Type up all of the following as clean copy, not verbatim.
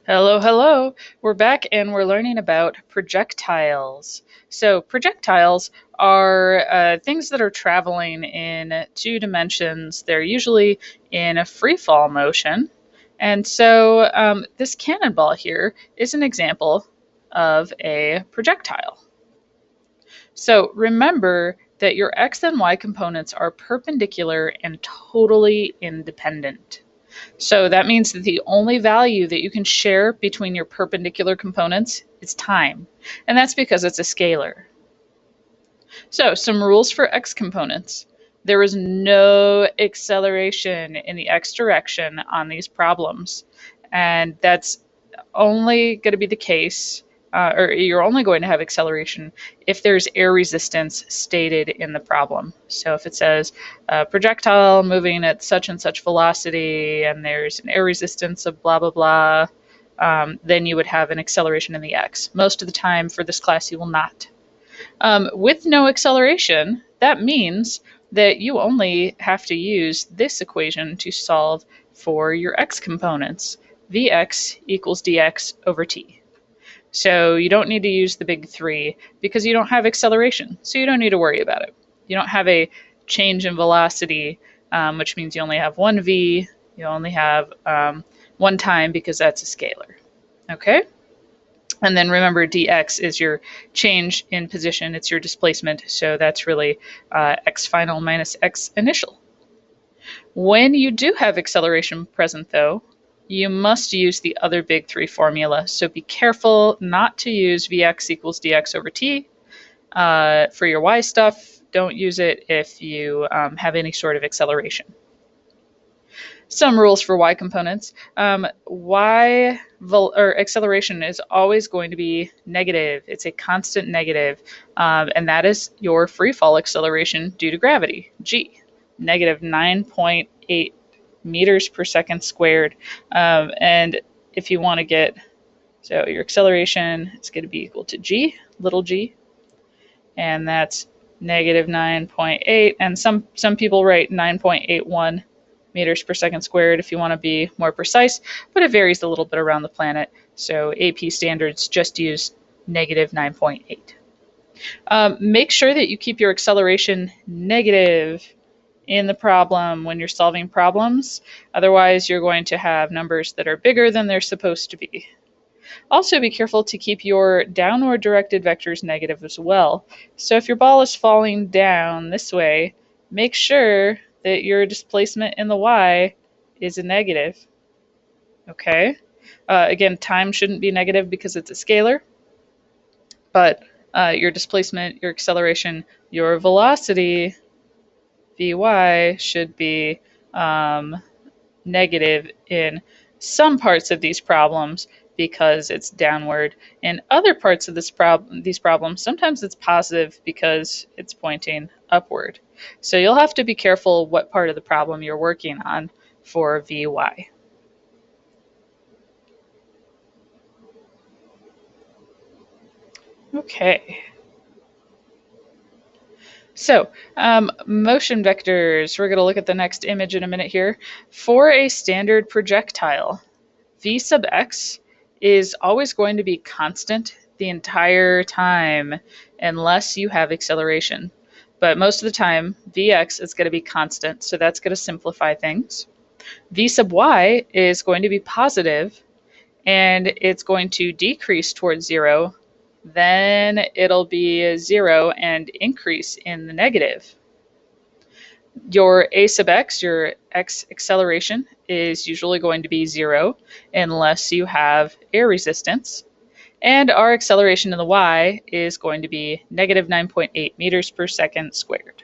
Hello, hello. We're back and we're learning about projectiles. So, projectiles are things that are traveling in two dimensions. They're usually in a free fall motion. And so, this cannonball here is an example of a projectile. So, remember that your x and y components are perpendicular and totally independent. So that means that the only value that you can share between your perpendicular components is time. And that's because it's a scalar. So some rules for x components. There is no acceleration in the x direction on these problems. And that's only going to be the case, or you're only going to have acceleration if there's air resistance stated in the problem. So if it says projectile moving at such and such velocity and there's an air resistance of blah, blah, blah, then you would have an acceleration in the x. Most of the time for this class, you will not. With no acceleration, that means that you only have to use this equation to solve for your x components. Vx equals dx over t. So you don't need to use the big three because you don't have acceleration, so you don't need to worry about it. You don't have a change in velocity, which means you only have one v, you only have one time because that's a scalar. Okay? And then remember, dx is your change in position. It's your displacement. So that's really x final minus x initial. When you do have acceleration present, though, you must use the other big three formula. So be careful not to use Vx equals dx over t. For your y stuff, don't use it if you have any sort of acceleration. Some rules for y components. Acceleration is always going to be negative. It's a constant negative, and that is your free fall acceleration due to gravity, g, negative 9.8 meters per second squared. And if you want to get, so your acceleration is going to be equal to g, little g, and that's negative 9.8, and some people write 9.81 meters per second squared if you want to be more precise, but it varies a little bit around the planet. So AP standards just use negative 9.8. Make sure that you keep your acceleration negative in the problem when you're solving problems. Otherwise, you're going to have numbers that are bigger than they're supposed to be. Also, be careful to keep your downward directed vectors negative as well. So if your ball is falling down this way, make sure that your displacement in the y is a negative. Okay? Again, time shouldn't be negative because it's a scalar, but your displacement, your acceleration, your velocity, Vy, should be negative in some parts of these problems because it's downward. In other parts of these problems, sometimes it's positive because it's pointing upward. So you'll have to be careful what part of the problem you're working on for Vy. Okay. So, motion vectors. We're going to look at the next image in a minute here. For a standard projectile, v sub x is always going to be constant the entire time unless you have acceleration. But most of the time, vx is going to be constant, so that's going to simplify things. V sub y is going to be positive, and it's going to decrease towards 0. Then it'll be 0 and increase in the negative. Your a sub x, your x acceleration, is usually going to be 0 unless you have air resistance. And our acceleration in the y is going to be negative 9.8 meters per second squared.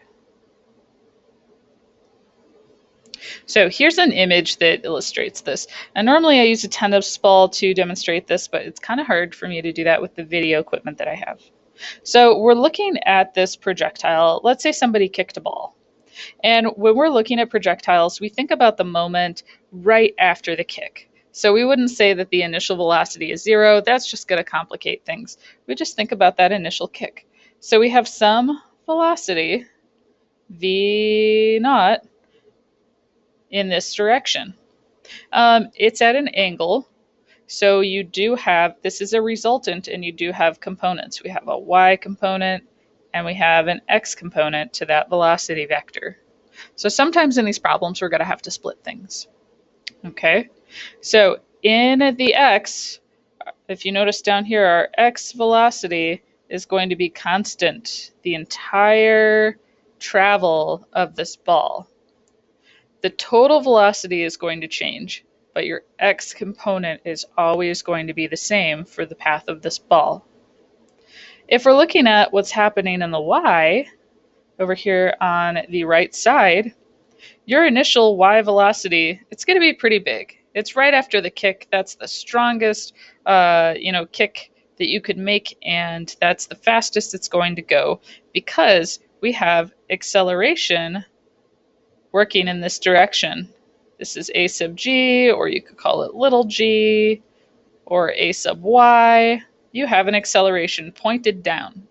So here's an image that illustrates this. And normally I use a tennis ball to demonstrate this, but it's kind of hard for me to do that with the video equipment that I have. So we're looking at this projectile. Let's say somebody kicked a ball. And when we're looking at projectiles, we think about the moment right after the kick. So we wouldn't say that the initial velocity is 0. That's just going to complicate things. We just think about that initial kick. So we have some velocity, v naught, in this direction. It's at an angle. So you do have, this is a resultant, and you do have components. We have a y component and we have an x component to that velocity vector. So sometimes in these problems, we're going to have to split things. Okay, so in the x, if you notice down here, our x velocity is going to be constant the entire travel of this ball. The total velocity is going to change, but your x component is always going to be the same for the path of this ball. If we're looking at what's happening in the y, over here on the right side, your initial y velocity, it's going to be pretty big. It's right after the kick. That's the strongest, kick that you could make, and that's the fastest it's going to go because we have acceleration working in this direction. This is a sub g, or you could call it little g, or a sub y. You have an acceleration pointed down,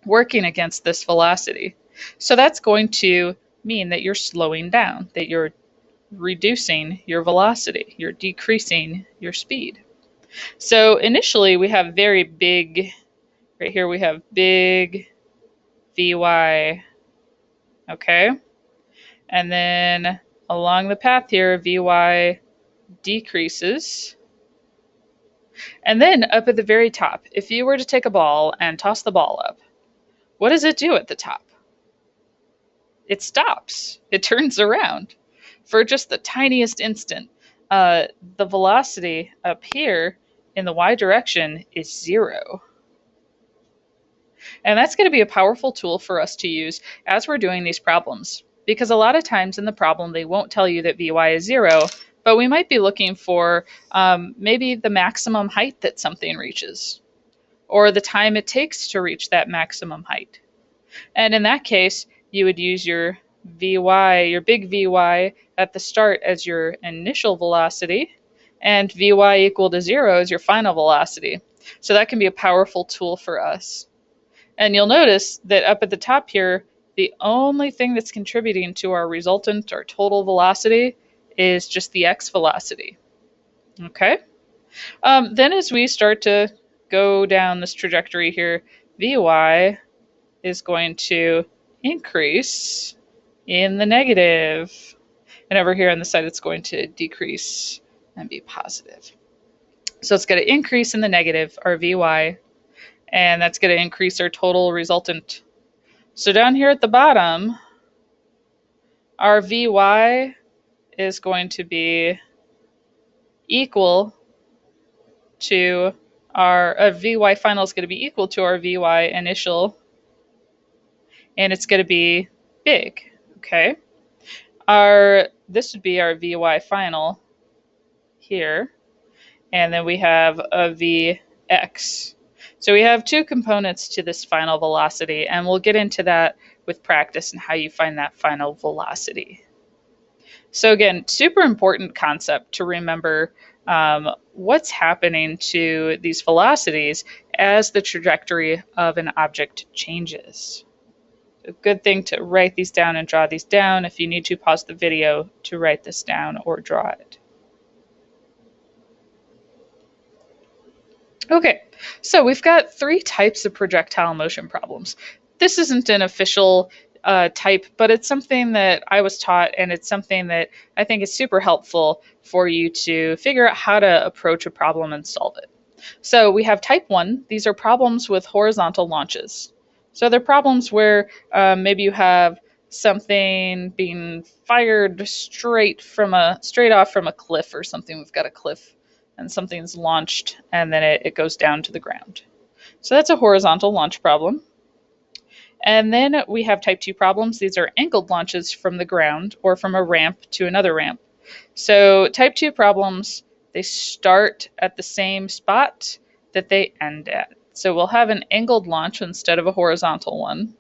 working against this velocity. So that's going to mean that you're slowing down, that you're reducing your velocity, you're decreasing your speed. So initially we have very big, right here we have big Vy, okay? And then along the path here, Vy decreases. And then up at the very top, if you were to take a ball and toss the ball up, what does it do at the top? It stops. It turns around for just the tiniest instant. The velocity up here in the y direction is 0. And that's going to be a powerful tool for us to use as we're doing these problems. Because a lot of times in the problem, they won't tell you that Vy is 0, but we might be looking for maybe the maximum height that something reaches, or the time it takes to reach that maximum height. And in that case, you would use your Vy, your big Vy at the start as your initial velocity, and Vy equal to 0 is your final velocity. So that can be a powerful tool for us. And you'll notice that up at the top here, the only thing that's contributing to our resultant, our total velocity, is just the x velocity. Okay? Then as we start to go down this trajectory here, Vy is going to increase in the negative. And over here on the side, it's going to decrease and be positive. So it's going to increase in the negative, our Vy, and that's going to increase our total resultant. So down here at the bottom, our Vy is going to be equal to our Vy final is going to be equal to our Vy initial, and it's going to be big, okay? This would be our Vy final here, and then we have a Vx. So we have two components to this final velocity, and we'll get into that with practice and how you find that final velocity. So again, super important concept to remember what's happening to these velocities as the trajectory of an object changes. A good thing to write these down and draw these down. If you need to, pause the video to write this down or draw it. Okay, so we've got 3 types of projectile motion problems. This isn't an official type, but it's something that I was taught, and it's something that I think is super helpful for you to figure out how to approach a problem and solve it. So we have type 1. These are problems with horizontal launches. So they're problems where maybe you have something being fired straight off from a cliff or something. We've got a cliff and something's launched and then it goes down to the ground. So that's a horizontal launch problem. And then we have type 2 problems. These are angled launches from the ground or from a ramp to another ramp. So type 2 problems, they start at the same spot that they end at. So we'll have an angled launch instead of a horizontal one.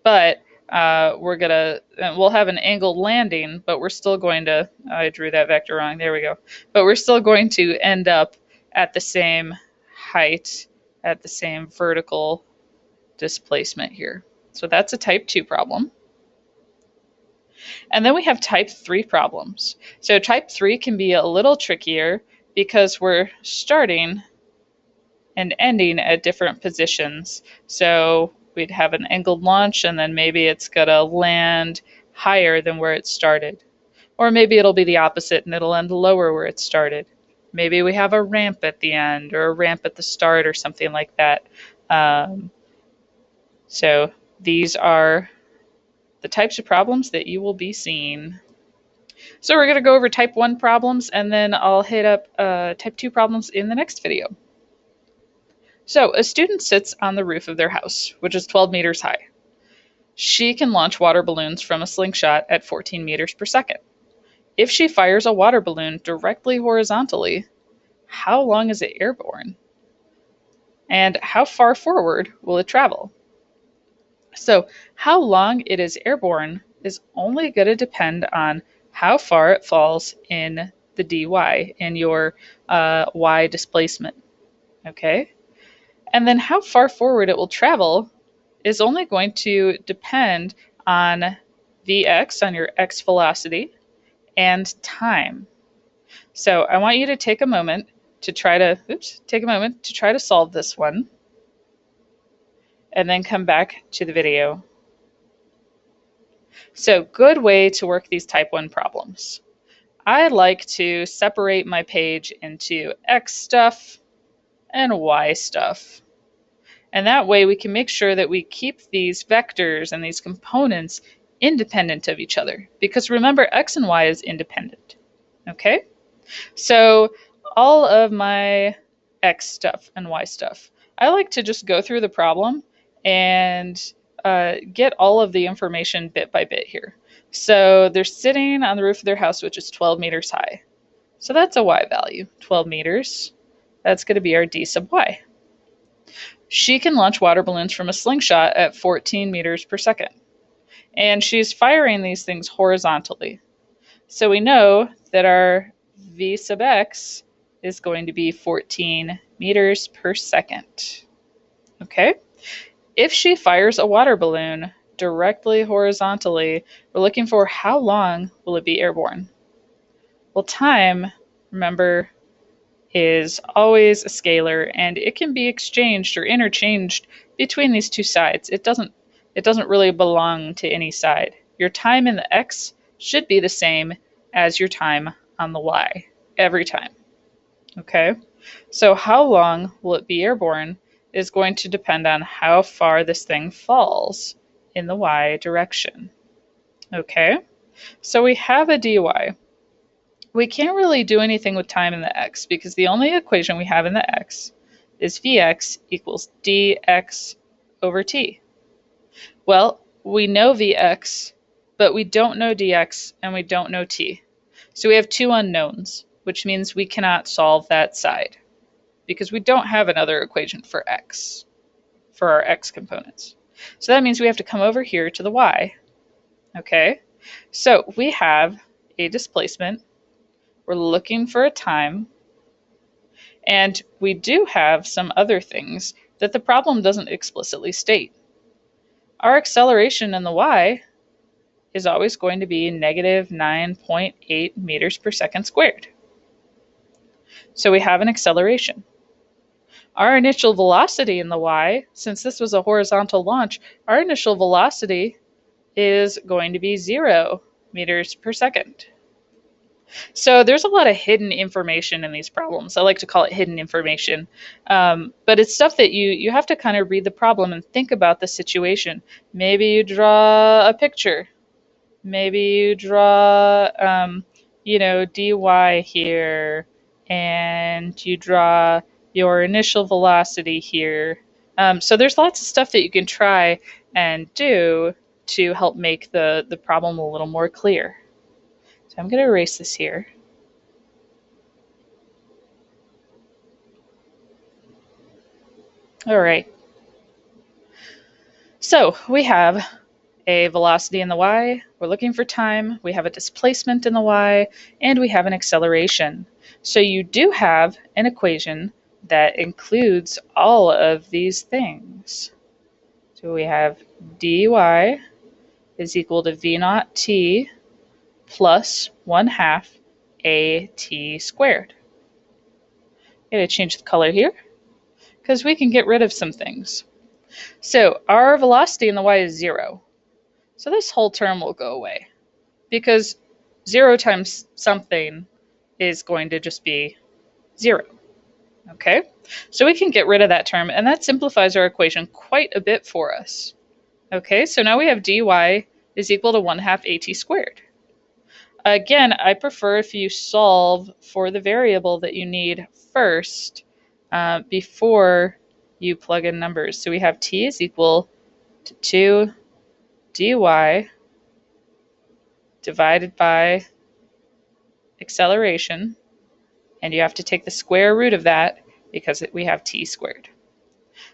But we'll have an angled landing, but we're still going to, I drew that vector wrong, there we go. But we're still going to end up at the same height, at the same vertical displacement here. So that's a type 2 problem. And then we have type 3 problems. So type 3 can be a little trickier because we're starting and ending at different positions. So we'd have an angled launch and then maybe it's going to land higher than where it started. Or maybe it'll be the opposite and it'll end lower where it started. Maybe we have a ramp at the end or a ramp at the start or something like that. So these are the types of problems that you will be seeing. So we're going to go over type 1 problems and then I'll hit up type 2 problems in the next video. So a student sits on the roof of their house, which is 12 meters high. She can launch water balloons from a slingshot at 14 meters per second. If she fires a water balloon directly horizontally, how long is it airborne? And how far forward will it travel? So how long it is airborne is only going to depend on how far it falls in the dy, in your y displacement. Okay? And then how far forward it will travel is only going to depend on Vx, on your x velocity, and time. So I want you to take a moment to try to solve this one, and then come back to the video. So good way to work these type 1 problems. I like to separate my page into X stuff and Y stuff. And that way we can make sure that we keep these vectors and these components independent of each other. Because remember, X and Y is independent. Okay? So all of my X stuff and Y stuff, I like to just go through the problem and get all of the information bit by bit here. So they're sitting on the roof of their house, which is 12 meters high. So that's a Y value, 12 meters. That's going to be our D sub Y. She can launch water balloons from a slingshot at 14 meters per second. And she's firing these things horizontally. So we know that our V sub X is going to be 14 meters per second. Okay? If she fires a water balloon directly horizontally, we're looking for how long will it be airborne? Well, time, remember, is always a scalar, and it can be exchanged or interchanged between these two sides. It doesn't really belong to any side. Your time in the X should be the same as your time on the Y every time. Okay? So how long will it be airborne is going to depend on how far this thing falls in the Y direction. Okay? So we have a dy. We can't really do anything with time in the X because the only equation we have in the X is Vx equals dx over t. Well, we know Vx, but we don't know dx and we don't know t. So we have two unknowns, which means we cannot solve that side because we don't have another equation for x, for our x components. So that means we have to come over here to the y. Okay, so we have a displacement. We're looking for a time, and we do have some other things that the problem doesn't explicitly state. Our acceleration in the y is always going to be negative 9.8 meters per second squared. So we have an acceleration. Our initial velocity in the y, since this was a horizontal launch, our initial velocity is going to be 0 meters per second. So there's a lot of hidden information in these problems. I like to call it hidden information. But it's stuff that you have to kind of read the problem and think about the situation. Maybe you draw a picture. Maybe you draw, dy here, and you draw your initial velocity here. So there's lots of stuff that you can try and do to help make the problem a little more clear. So I'm going to erase this here. All right. So we have a velocity in the y, we're looking for time, we have a displacement in the y, and we have an acceleration. So you do have an equation that includes all of these things. So we have dy is equal to v naught t plus 1/2 at squared. I'm going to change the color here because we can get rid of some things. So our velocity in the y is 0. So this whole term will go away because 0 times something is going to just be 0. Okay, so we can get rid of that term, and that simplifies our equation quite a bit for us. Okay, so now we have dy is equal to 1/2 at squared. Again, I prefer if you solve for the variable that you need first before you plug in numbers. So we have t is equal to 2 dy divided by acceleration, and you have to take the square root of that because we have t squared.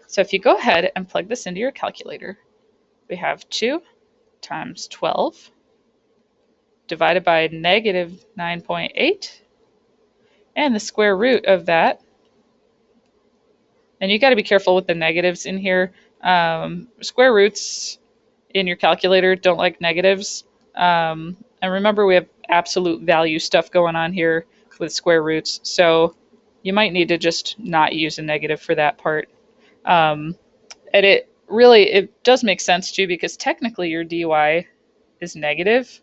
So if you go ahead and plug this into your calculator, we have 2 times 12 divided by negative 9.8, and the square root of that. And you got to be careful with the negatives in here. Square roots in your calculator don't like negatives. And remember, we have absolute value stuff going on here with square roots, so you might need to just not use a negative for that part. And it does make sense too, because technically your dy is negative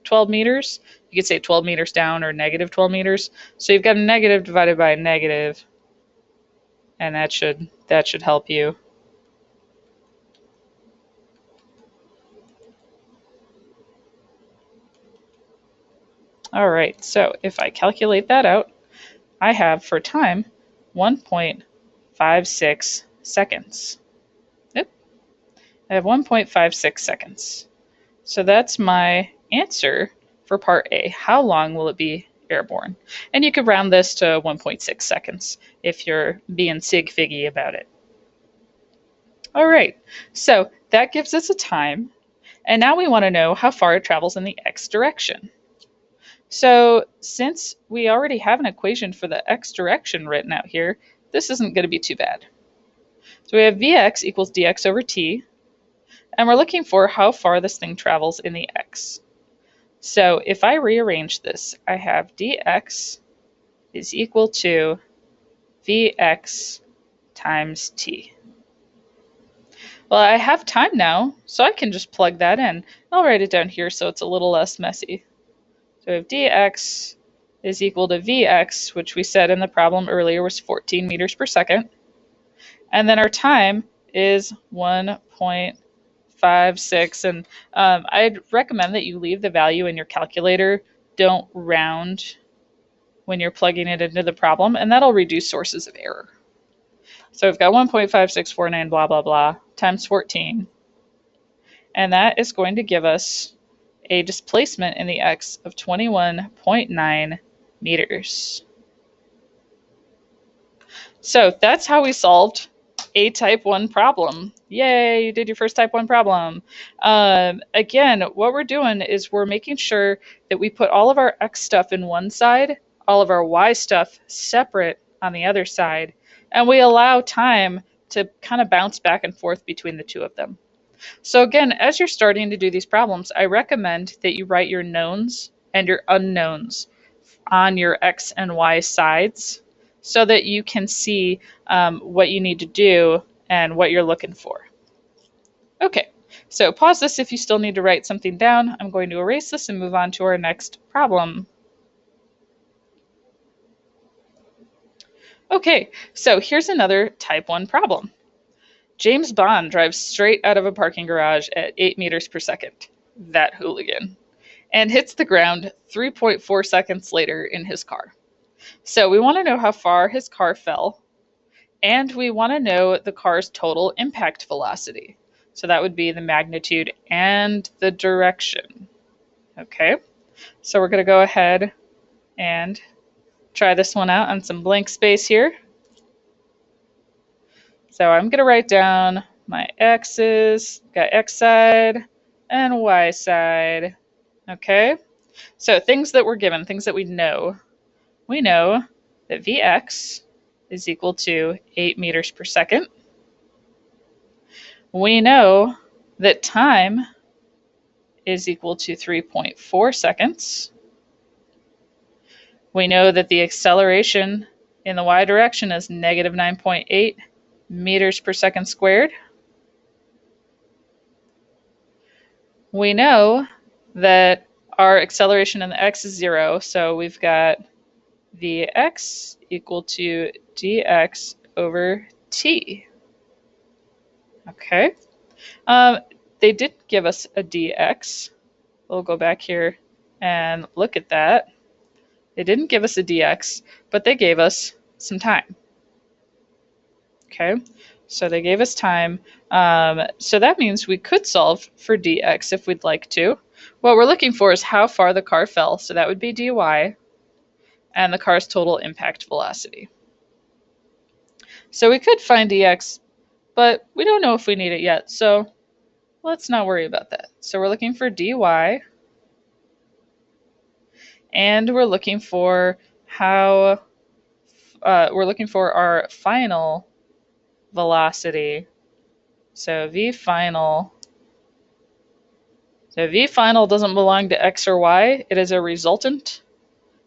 12 meters. You could say 12 meters down or negative 12 meters. So you've got a negative divided by a negative, and that should help you. All right, so if I calculate that out, I have for time 1.56 seconds. Yep, I have 1.56 seconds. So that's my answer for part A. How long will it be airborne? And you could round this to 1.6 seconds if you're being sig figgy about it. All right, so that gives us a time, and now we want to know how far it travels in the x direction. So since we already have an equation for the x direction written out here, this isn't going to be too bad. So we have vx equals dx over t, and we're looking for how far this thing travels in the x. So if I rearrange this, I have dx is equal to vx times t. Well, I have time now, so I can just plug that in. I'll write it down here so it's a little less messy. So if dx is equal to vx, which we said in the problem earlier was 14 meters per second, and then our time is 1.56, and I'd recommend that you leave the value in your calculator. Don't round when you're plugging it into the problem, and that'll reduce sources of error. So we've got 1.5649 blah blah blah times 14, and that is going to give us a displacement in the x of 21.9 meters. So that's how we solved a type 1 problem. Yay, you did your first type 1 problem. Again, what we're doing is we're making sure that we put all of our x stuff in one side, all of our y stuff separate on the other side, and we allow time to kind of bounce back and forth between the two of them. So again, as you're starting to do these problems, I recommend that you write your knowns and your unknowns on your x and y sides so that you can see what you need to do and what you're looking for. Okay, so pause this if you still need to write something down. I'm going to erase this and move on to our next problem. Okay, so here's another type 1 problem. James Bond drives straight out of a parking garage at 8 meters per second, that hooligan, and hits the ground 3.4 seconds later in his car. So we want to know how far his car fell, and we want to know the car's total impact velocity. So that would be the magnitude and the direction. Okay, so we're going to go ahead and try this one out on some blank space here. So I'm going to write down my x's, got x side and y side. Okay, so things that we're given, things that we know. We know that Vx is equal to 8 meters per second. We know that time is equal to 3.4 seconds. We know that the acceleration in the y direction is negative 9.8 meters per second squared. We know that our acceleration in the x is 0, so we've got Vx equal to dx over t. Okay. They did give us a dx. We'll go back here and look at that. They didn't give us a dx, but they gave us some time. Okay, so they gave us time. So that means we could solve for dx if we'd like to. What we're looking for is how far the car fell, so that would be dy, and the car's total impact velocity. So we could find dx, but we don't know if we need it yet, so let's not worry about that. So we're looking for dy, and we're looking for how we're looking for our final velocity. So v final doesn't belong to x or y. It is a resultant.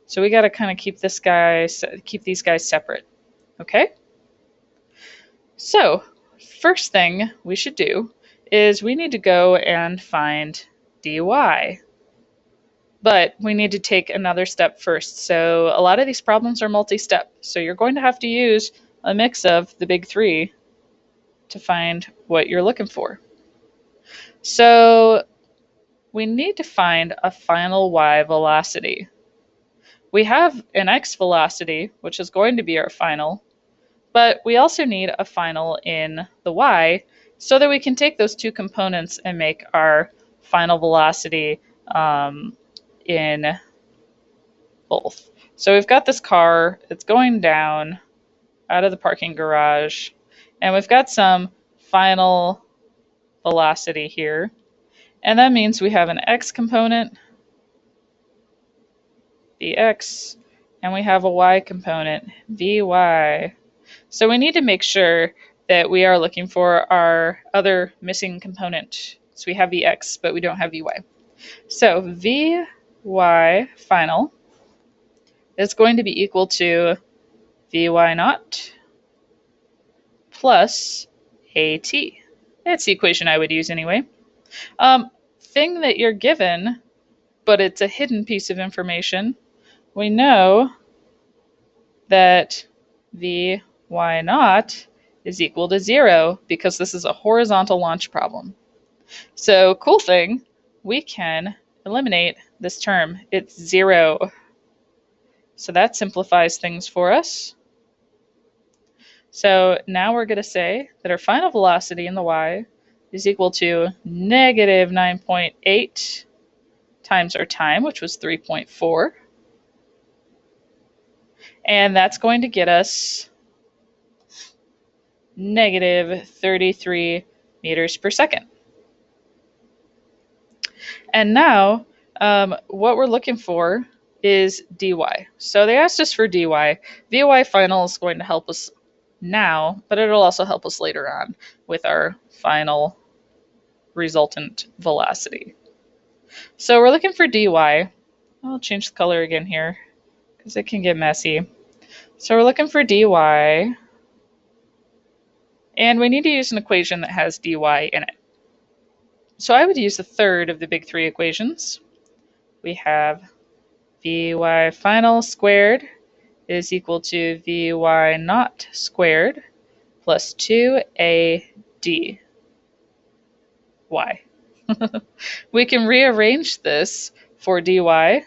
So we got to kind of keep these guys separate. Okay? So first thing we should do is we need to go and find dy. But we need to take another step first. So a lot of these problems are multi-step. So you're going to have to use a mix of the big three to find what you're looking for. So we need to find a final y velocity. We have an x velocity, which is going to be our final, but we also need a final in the y so that we can take those two components and make our final velocity in both. So we've got this car, it's going down out of the parking garage, and we've got some final velocity here. And that means we have an x component, vx, and we have a y component, vy. So we need to make sure that we are looking for our other missing component. So we have vx, but we don't have vy. So vy final is going to be equal to vy naught plus at. That's the equation I would use anyway. Thing that you're given, but it's a hidden piece of information. We know that vy naught is equal to 0 because this is a horizontal launch problem. So cool thing, we can eliminate this term. It's 0. So that simplifies things for us. So now we're going to say that our final velocity in the y is equal to negative 9.8 times our time, which was 3.4. And that's going to get us negative 33 meters per second. And now what we're looking for is dy. So they asked us for dy. Vy final is going to help us now, but it'll also help us later on with our final resultant velocity. So we're looking for dy. I'll change the color again here because it can get messy. So we're looking for dy, and we need to use an equation that has dy in it. So I would use the third of the big three equations. We have vy final squared is equal to vy naught squared plus 2ad y. We can rearrange this for dy.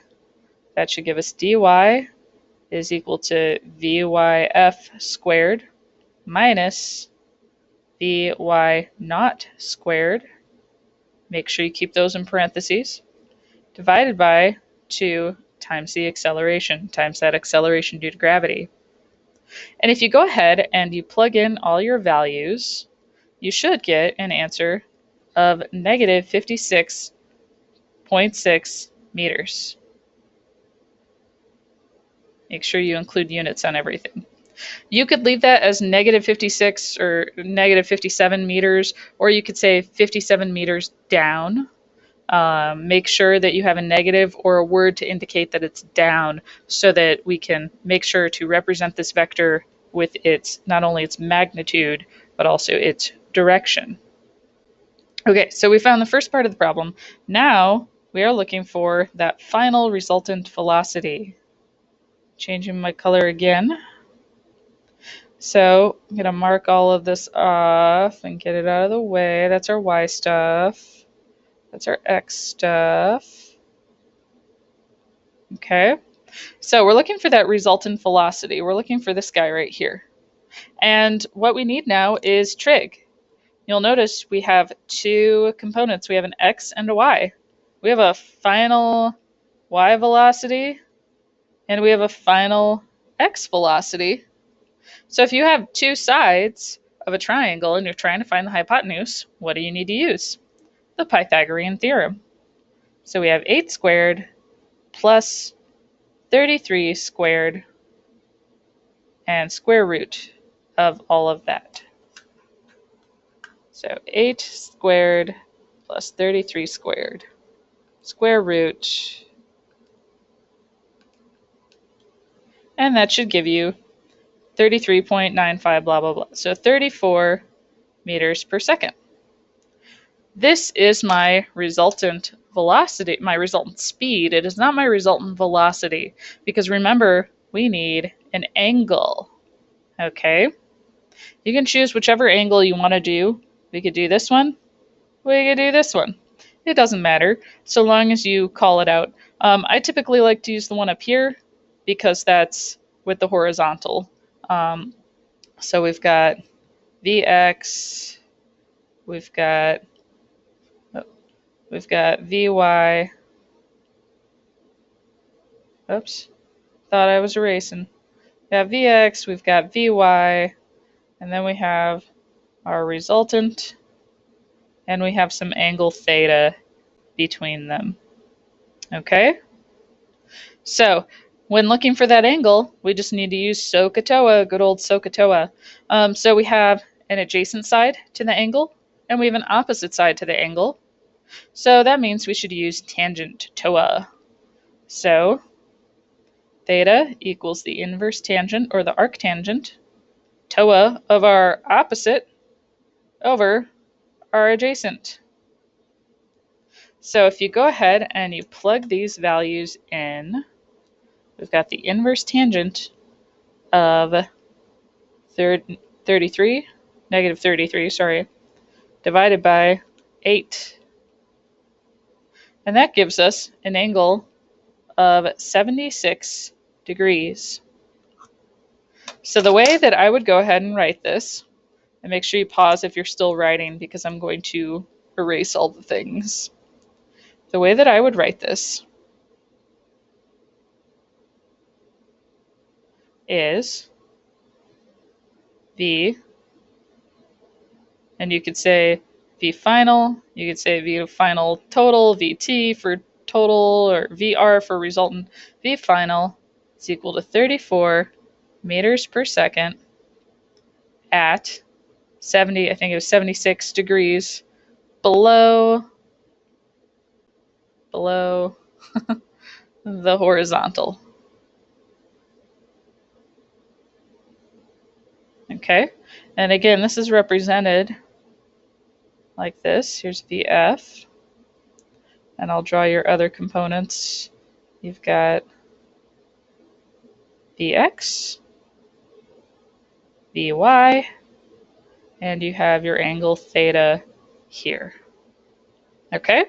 That should give us dy is equal to vyf squared minus vy naught squared. Make sure you keep those in parentheses. Divided by 2 times the acceleration, times that acceleration due to gravity. And if you go ahead and you plug in all your values, you should get an answer of negative 56.6 meters. Make sure you include units on everything. You could leave that as negative 56 or negative 57 meters, or you could say 57 meters down. Make sure that you have a negative or a word to indicate that it's down so that we can make sure to represent this vector with its not only its magnitude, but also its direction. Okay, so we found the first part of the problem. Now we are looking for that final resultant velocity. Changing my color again. So I'm going to mark all of this off and get it out of the way. That's our y stuff. That's our x stuff. Okay, so we're looking for that resultant velocity. We're looking for this guy right here. And what we need now is trig. You'll notice we have two components. We have an x and a y. We have a final y velocity, and we have a final x velocity. So if you have two sides of a triangle and you're trying to find the hypotenuse, what do you need to use? The Pythagorean theorem. So we have 8 squared plus 33 squared and square root of all of that. So 8 squared plus 33 squared, square root, and that should give you 33.95 blah blah blah. So 34 meters per second. This is my resultant velocity, my resultant speed. It is not my resultant velocity because remember, we need an angle. Okay? You can choose whichever angle you want to do. We could do this one. We could do this one. It doesn't matter so long as you call it out. I typically like to use the one up here because that's with the horizontal. So we've got Vx, we've got Vy. Oops, thought I was erasing. We have Vx, we've got Vy, and then we have our resultant, and we have some angle theta between them. Okay? So, when looking for that angle, we just need to use SOHCAHTOA, good old SOHCAHTOA. So we have an adjacent side to the angle, and we have an opposite side to the angle. So that means we should use tangent TOA. So theta equals the inverse tangent, or the arctangent, TOA of our opposite over our adjacent. So if you go ahead and you plug these values in, we've got the inverse tangent of negative 33, sorry, divided by 8. And that gives us an angle of 76 degrees. So the way that I would go ahead and write this, and make sure you pause if you're still writing because I'm going to erase all the things. The way that I would write this is V, and you could say V final, you could say V final total, VT for total, or VR for resultant. V final is equal to 34 meters per second at 70, I think it was 76 degrees below the horizontal. Okay, and again, this is represented like this. Here's VF, and I'll draw your other components. You've got Vx, Vy, and you have your angle theta here. Okay,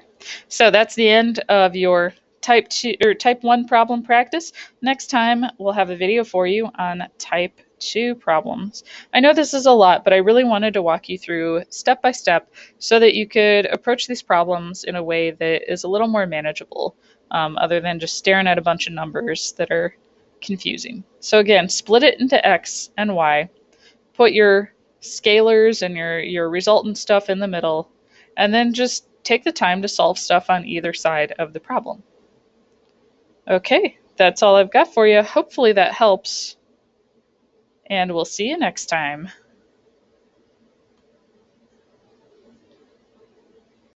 so that's the end of your type 1 problem practice. Next time we'll have a video for you on type 2 problems. I know this is a lot, but I really wanted to walk you through step by step so that you could approach these problems in a way that is a little more manageable, other than just staring at a bunch of numbers that are confusing. So again, split it into x and y, put your scalars and your resultant stuff in the middle, and then just take the time to solve stuff on either side of the problem. Okay, that's all I've got for you. Hopefully that helps, and we'll see you next time.